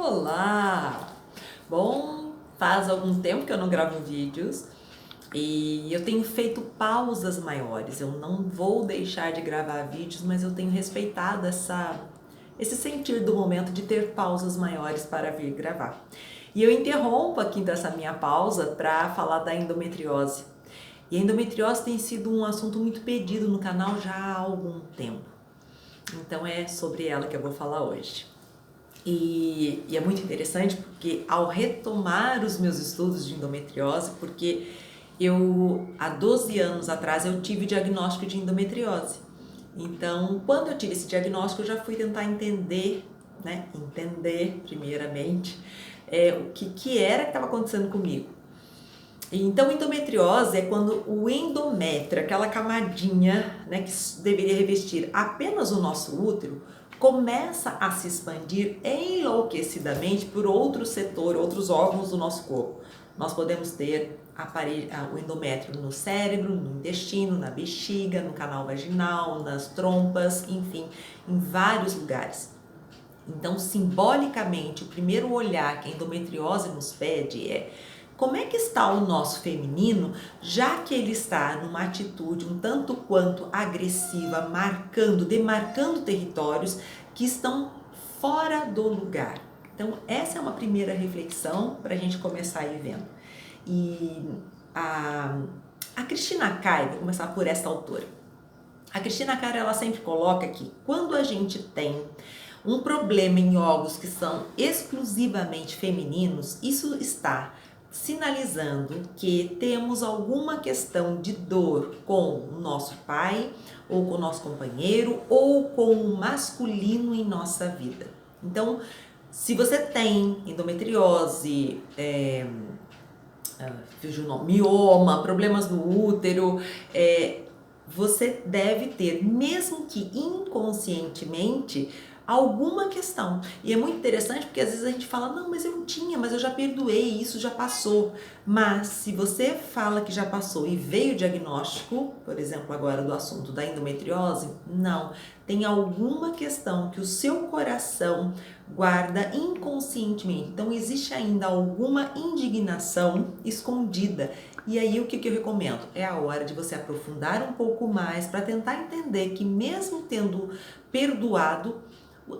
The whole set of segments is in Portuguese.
Olá! Bom, faz algum tempo que eu não gravo vídeos e eu tenho feito pausas maiores. Eu não vou deixar de gravar vídeos, mas eu tenho respeitado esse sentir do momento de ter pausas maiores para vir gravar. E eu interrompo aqui dessa minha pausa para falar da endometriose. E a endometriose tem sido um assunto muito pedido no canal já há algum tempo. Então é sobre ela que eu vou falar hoje. E é muito interessante porque ao retomar os meus estudos de endometriose, porque há 12 anos atrás eu tive diagnóstico de endometriose. Então, quando eu tive esse diagnóstico, eu já fui tentar entender, Entender primeiramente o que era que estava acontecendo comigo. Então, endometriose é quando o endométrio, aquela camadinha, que deveria revestir apenas o nosso útero, começa a se expandir enlouquecidamente por outro setor, outros órgãos do nosso corpo. Nós podemos ter o endométrio no cérebro, no intestino, na bexiga, no canal vaginal, nas trompas, enfim, em vários lugares. Então, simbolicamente, o primeiro olhar que a endometriose nos pede é: como é que está o nosso feminino, já que ele está numa atitude um tanto quanto agressiva, demarcando territórios que estão fora do lugar? Então, essa é uma primeira reflexão para a gente começar a ir vendo. E a Cristina Cai, vou começar por essa autora. A Cristina Cai, ela sempre coloca que quando a gente tem um problema em órgãos que são exclusivamente femininos, isso está sinalizando que temos alguma questão de dor com o nosso pai, ou com o nosso companheiro, ou com o masculino em nossa vida. Então, se você tem endometriose, mioma, problemas no útero, você deve ter, mesmo que inconscientemente, alguma questão. E é muito interessante porque às vezes a gente fala: não, mas eu tinha, mas eu já perdoei, isso já passou. Mas se você fala que já passou e veio o diagnóstico, por exemplo, agora do assunto da endometriose, não, tem alguma questão que o seu coração guarda inconscientemente. Então existe ainda alguma indignação escondida. E aí o que eu recomendo? É a hora de você aprofundar um pouco mais para tentar entender que mesmo tendo perdoado,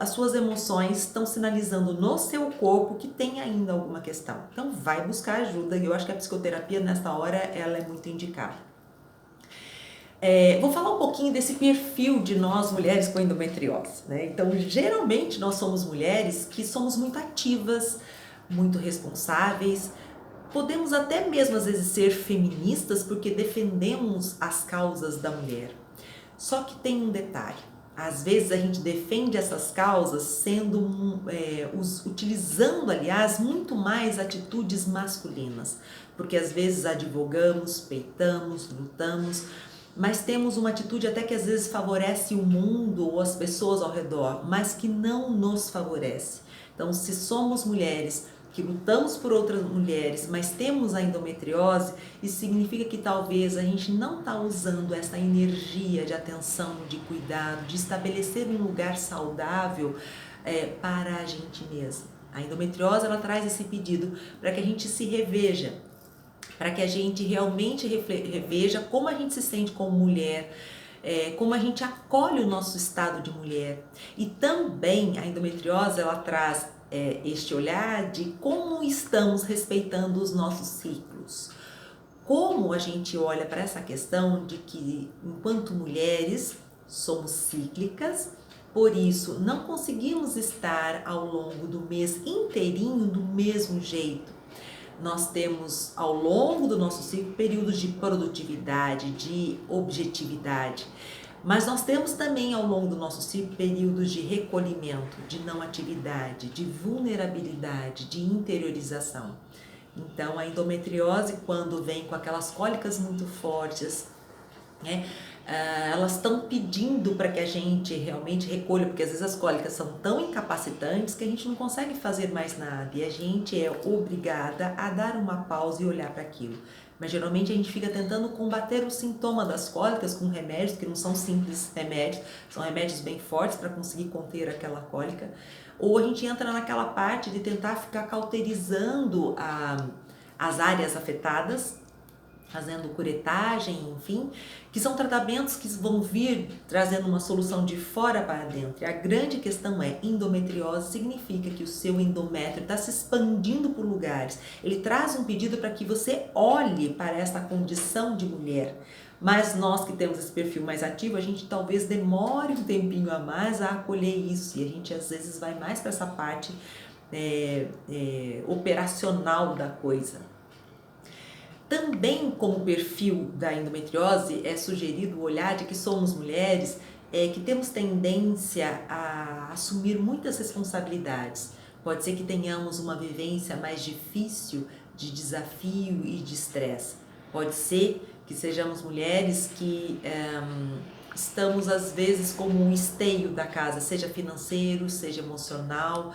as suas emoções estão sinalizando no seu corpo que tem ainda alguma questão. Então vai buscar ajuda, e eu acho que a psicoterapia nessa hora ela é muito indicada. Vou falar um pouquinho desse perfil de nós mulheres com endometriose, Então geralmente nós somos mulheres que somos muito ativas, muito responsáveis. Podemos até mesmo às vezes ser feministas porque defendemos as causas da mulher. Só que tem um detalhe: às vezes a gente defende essas causas utilizando, aliás, muito mais atitudes masculinas, porque às vezes advogamos, peitamos, lutamos, mas temos uma atitude até que às vezes favorece o mundo ou as pessoas ao redor, mas que não nos favorece. Então, se somos mulheres que lutamos por outras mulheres, mas temos a endometriose, isso significa que talvez a gente não está usando essa energia de atenção, de cuidado, de estabelecer um lugar saudável para a gente mesma. A endometriose, ela traz esse pedido para que a gente se reveja, para que a gente realmente reveja como a gente se sente como mulher, como a gente acolhe o nosso estado de mulher. E também a endometriose, ela traz este olhar de como estamos respeitando os nossos ciclos. Como a gente olha para essa questão de que, enquanto mulheres, somos cíclicas, por isso não conseguimos estar ao longo do mês inteirinho do mesmo jeito. Nós temos ao longo do nosso ciclo períodos de produtividade, de objetividade, mas nós temos também ao longo do nosso ciclo períodos de recolhimento, de não atividade, de vulnerabilidade, de interiorização. Então a endometriose, quando vem com aquelas cólicas muito fortes, elas estão pedindo para que a gente realmente recolha, porque às vezes as cólicas são tão incapacitantes que a gente não consegue fazer mais nada e a gente é obrigada a dar uma pausa e olhar para aquilo. Mas geralmente a gente fica tentando combater o sintoma das cólicas com remédios que não são simples remédios, são remédios bem fortes para conseguir conter aquela cólica, ou a gente entra naquela parte de tentar ficar cauterizando as áreas afetadas, fazendo curetagem, enfim, que são tratamentos que vão vir trazendo uma solução de fora para dentro. E a grande questão é, endometriose significa que o seu endométrio está se expandindo por lugares. Ele traz um pedido para que você olhe para essa condição de mulher. Mas nós que temos esse perfil mais ativo, a gente talvez demore um tempinho a mais a acolher isso. E a gente às vezes vai mais para essa parte operacional da coisa. Também como perfil da endometriose é sugerido o olhar de que somos mulheres que temos tendência a assumir muitas responsabilidades. Pode ser que tenhamos uma vivência mais difícil de desafio e de estresse. Pode ser que sejamos mulheres que estamos às vezes como um esteio da casa, seja financeiro, seja emocional,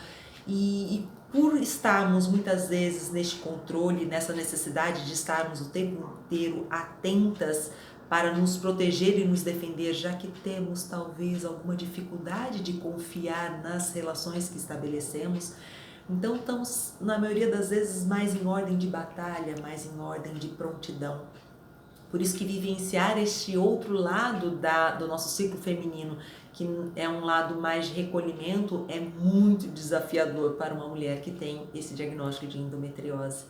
e por estarmos muitas vezes neste controle, nessa necessidade de estarmos o tempo inteiro atentas para nos proteger e nos defender, já que temos talvez alguma dificuldade de confiar nas relações que estabelecemos, então estamos na maioria das vezes mais em ordem de batalha, mais em ordem de prontidão. Por isso que vivenciar este outro lado do nosso ciclo feminino, que é um lado mais de recolhimento, é muito desafiador para uma mulher que tem esse diagnóstico de endometriose.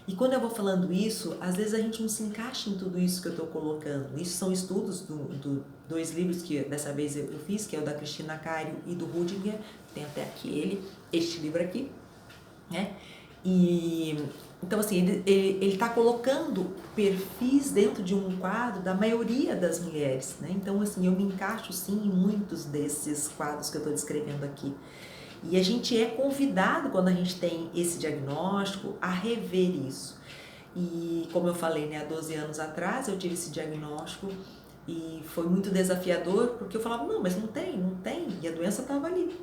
E quando eu vou falando isso, às vezes a gente não se encaixa em tudo isso que eu estou colocando. Isso são estudos do dois livros que dessa vez eu fiz, que é o da Cristina Cario e do Rudiger, tem até aqui este livro aqui, né? E então assim, ele está colocando perfis dentro de um quadro da maioria das mulheres, né? Então assim, eu me encaixo sim em muitos desses quadros que eu estou descrevendo aqui. E a gente é convidado, quando a gente tem esse diagnóstico, a rever isso. E como eu falei, né, há 12 anos atrás eu tive esse diagnóstico e foi muito desafiador, porque eu falava, não, mas não tem, e a doença estava ali.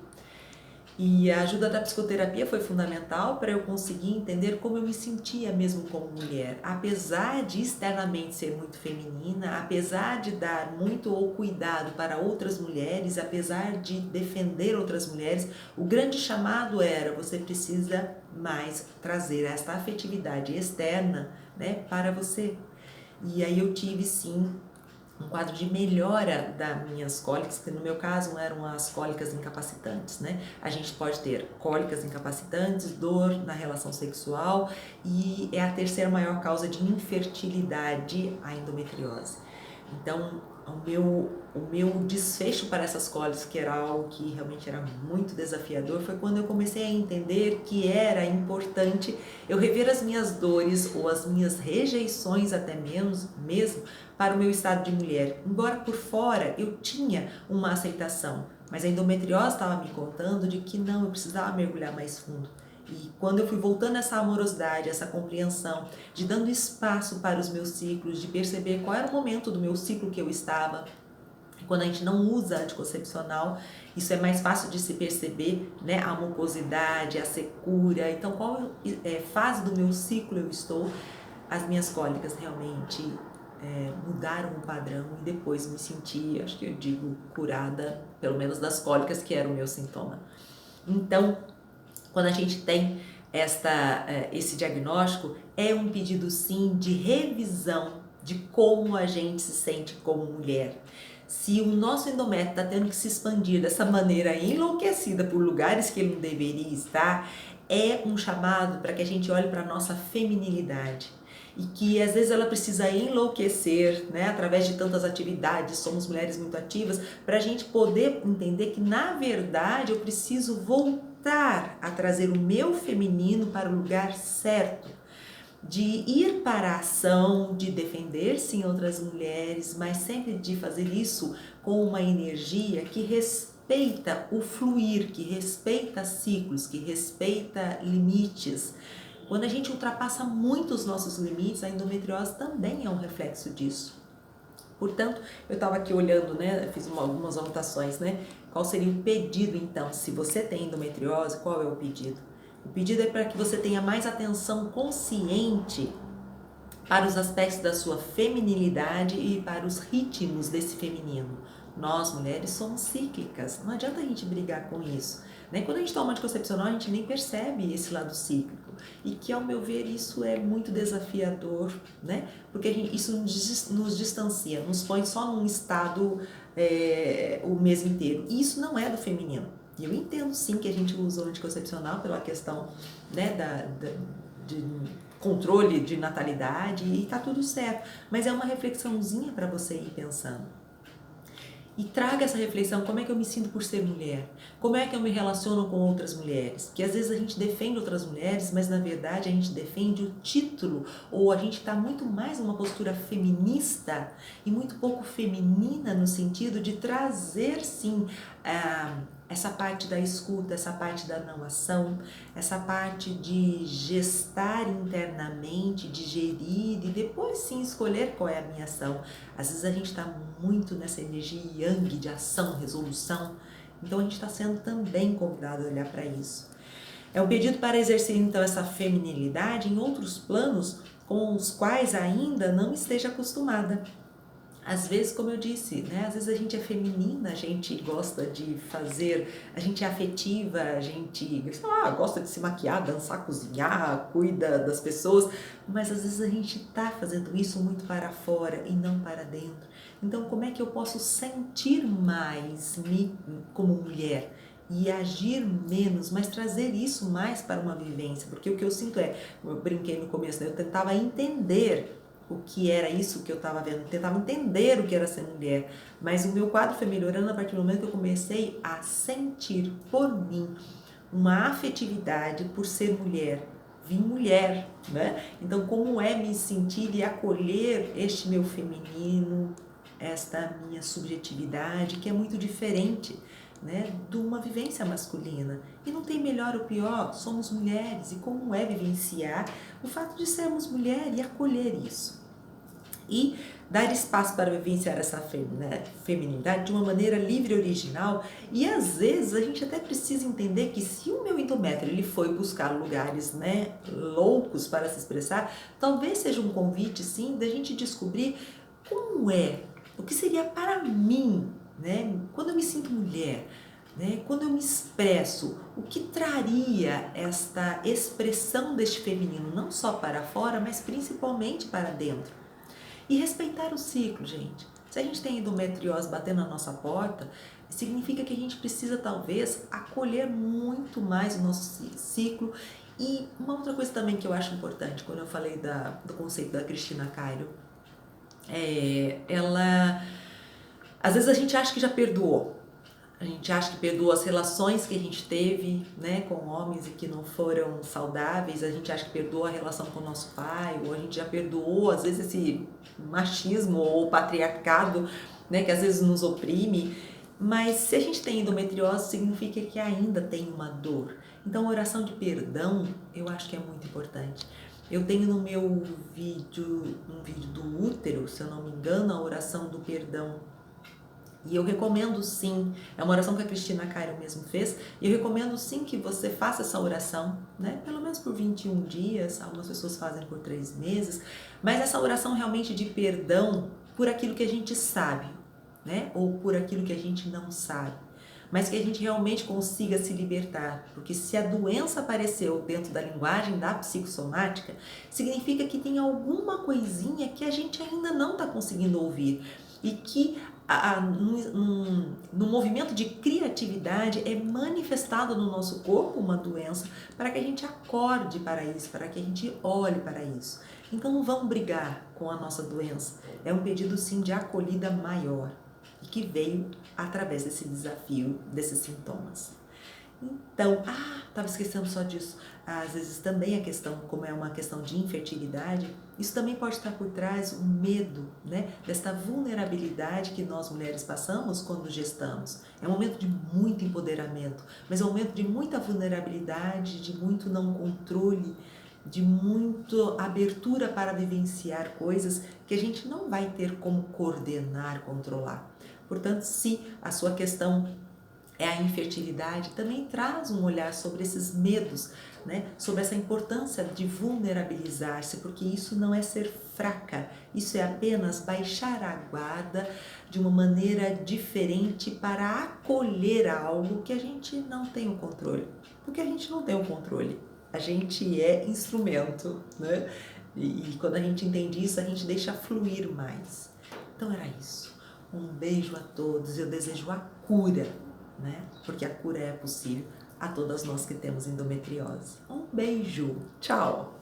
E a ajuda da psicoterapia foi fundamental para eu conseguir entender como eu me sentia mesmo como mulher. Apesar de externamente ser muito feminina, apesar de dar muito cuidado para outras mulheres, apesar de defender outras mulheres, o grande chamado era: você precisa mais trazer esta afetividade externa, né, para você. E aí eu tive sim um quadro de melhora das minhas cólicas, que no meu caso eram as cólicas incapacitantes, né? A gente pode ter cólicas incapacitantes, dor na relação sexual, e é a terceira maior causa de infertilidade, a endometriose. Então, o meu desfecho para essas cólicas, que era algo que realmente era muito desafiador, foi quando eu comecei a entender que era importante eu rever as minhas dores ou as minhas rejeições até mesmo para o meu estado de mulher. Embora por fora eu tinha uma aceitação, mas a endometriose estava me contando de que não, eu precisava mergulhar mais fundo. E quando eu fui voltando essa amorosidade, essa compreensão, de dando espaço para os meus ciclos, de perceber qual era o momento do meu ciclo que eu estava, quando a gente não usa anticoncepcional, isso é mais fácil de se perceber, né? A mucosidade, a secura. Então, qual fase do meu ciclo eu estou? As minhas cólicas realmente mudaram o padrão e depois me senti, acho que eu digo, curada, pelo menos das cólicas, que era o meu sintoma. Então, quando a gente tem esse diagnóstico, é um pedido sim de revisão de como a gente se sente como mulher. Se o nosso endométrio está tendo que se expandir dessa maneira enlouquecida por lugares que ele não deveria estar, é um chamado para que a gente olhe para a nossa feminilidade. E que às vezes ela precisa enlouquecer, né, através de tantas atividades, somos mulheres muito ativas, para a gente poder entender que na verdade eu preciso voltar a trazer o meu feminino para o lugar certo, de ir para a ação, de defender sim outras mulheres, mas sempre de fazer isso com uma energia que respeita o fluir, que respeita ciclos, que respeita limites. Quando a gente ultrapassa muito os nossos limites, a endometriose também é um reflexo disso. Portanto, eu estava aqui olhando, né, fiz algumas anotações, né? Qual seria o pedido então? Se você tem endometriose, qual é o pedido? O pedido é para que você tenha mais atenção consciente para os aspectos da sua feminilidade e para os ritmos desse feminino. Nós, mulheres, somos cíclicas. Não adianta a gente brigar com isso. Né? Quando a gente toma anticoncepcional, a gente nem percebe esse lado cíclico. E que, ao meu ver, isso é muito desafiador, né? Porque isso nos distancia, nos põe só num estado o mês inteiro. E isso não é do feminino. E eu entendo, sim, que a gente usa o anticoncepcional pela questão, né, de controle de natalidade, e tá tudo certo. Mas é uma reflexãozinha para você ir pensando. E traga essa reflexão, como é que eu me sinto por ser mulher? Como é que eu me relaciono com outras mulheres? Que às vezes a gente defende outras mulheres, mas na verdade a gente defende o título, ou a gente está muito mais numa postura feminista e muito pouco feminina no sentido de trazer, sim, essa parte da escuta, essa parte da não ação, essa parte de gestar internamente, digerir e depois sim escolher qual é a minha ação. Às vezes a gente está muito nessa energia yang de ação, resolução, então a gente está sendo também convidado a olhar para isso. É um pedido para exercer então essa feminilidade em outros planos com os quais ainda não esteja acostumada. Às vezes, como eu disse, né? Às vezes a gente é feminina, a gente gosta de fazer, a gente é afetiva, a gente gosta de se maquiar, dançar, cozinhar, cuida das pessoas, mas às vezes a gente está fazendo isso muito para fora e não para dentro. Então, como é que eu posso sentir mais me como mulher? E agir menos, mas trazer isso mais para uma vivência, porque o que eu sinto eu brinquei no começo, né? Eu tentava entender o que era isso que eu estava vendo, tentava entender o que era ser mulher, mas o meu quadro foi melhorando a partir do momento que eu comecei a sentir por mim uma afetividade por ser mulher, vim mulher, né? Então, como é me sentir e acolher este meu feminino, esta minha subjetividade, que é muito diferente, né, de uma vivência masculina. E não tem melhor ou pior, somos mulheres, e como é vivenciar o fato de sermos mulher e acolher isso. E dar espaço para vivenciar essa feminilidade de uma maneira livre e original. E às vezes a gente até precisa entender que se o meu endométrio ele foi buscar lugares, né, loucos para se expressar, talvez seja um convite, sim, da gente descobrir como é, o que seria para mim, né, quando eu me sinto mulher, né, quando eu me expresso, o que traria esta expressão deste feminino, não só para fora, mas principalmente para dentro. E respeitar o ciclo, gente. Se a gente tem endometriose batendo na nossa porta, significa que a gente precisa talvez acolher muito mais o nosso ciclo. E uma outra coisa também que eu acho importante, quando eu falei do conceito da Cristina Cairo, às vezes a gente acha que já perdoou. A gente acha que perdoou as relações que a gente teve, né, com homens e que não foram saudáveis. A gente acha que perdoou a relação com o nosso pai, ou a gente já perdoou, às vezes, esse machismo ou patriarcado, né, que às vezes nos oprime. Mas se a gente tem endometriose, significa que ainda tem uma dor. Então, a oração de perdão, eu acho que é muito importante. Eu tenho no meu vídeo, um vídeo do útero, se eu não me engano, a oração do perdão. E eu recomendo sim, é uma oração que a Cristina Cairo mesmo fez, e eu recomendo sim que você faça essa oração, né? Pelo menos por 21 dias, algumas pessoas fazem por 3 meses, mas essa oração realmente de perdão por aquilo que a gente sabe, né? Ou por aquilo que a gente não sabe, mas que a gente realmente consiga se libertar, porque se a doença apareceu dentro da linguagem da psicossomática, significa que tem alguma coisinha que a gente ainda não está conseguindo ouvir, e que no movimento de criatividade é manifestado no nosso corpo uma doença para que a gente acorde para isso, para que a gente olhe para isso. Então não vamos brigar com a nossa doença, é um pedido sim de acolhida maior e que veio através desse desafio, desses sintomas. Então, estava esquecendo só disso. Às vezes também a questão, como é uma questão de infertilidade, isso também pode estar por trás o medo, né, desta vulnerabilidade que nós mulheres passamos quando gestamos. É um momento de muito empoderamento, mas é um momento de muita vulnerabilidade, de muito não controle, de muita abertura para vivenciar coisas que a gente não vai ter como coordenar, controlar. Portanto, se a sua questão a infertilidade, também traz um olhar sobre esses medos, né? Sobre essa importância de vulnerabilizar-se, porque isso não é ser fraca, isso é apenas baixar a guarda de uma maneira diferente para acolher algo que a gente não tem o controle. Porque a gente não tem o controle, a gente é instrumento, né? E quando a gente entende isso, a gente deixa fluir mais. Então era isso. Um beijo a todos, eu desejo a cura, né? Porque a cura é possível a todas nós que temos endometriose. Um beijo, tchau!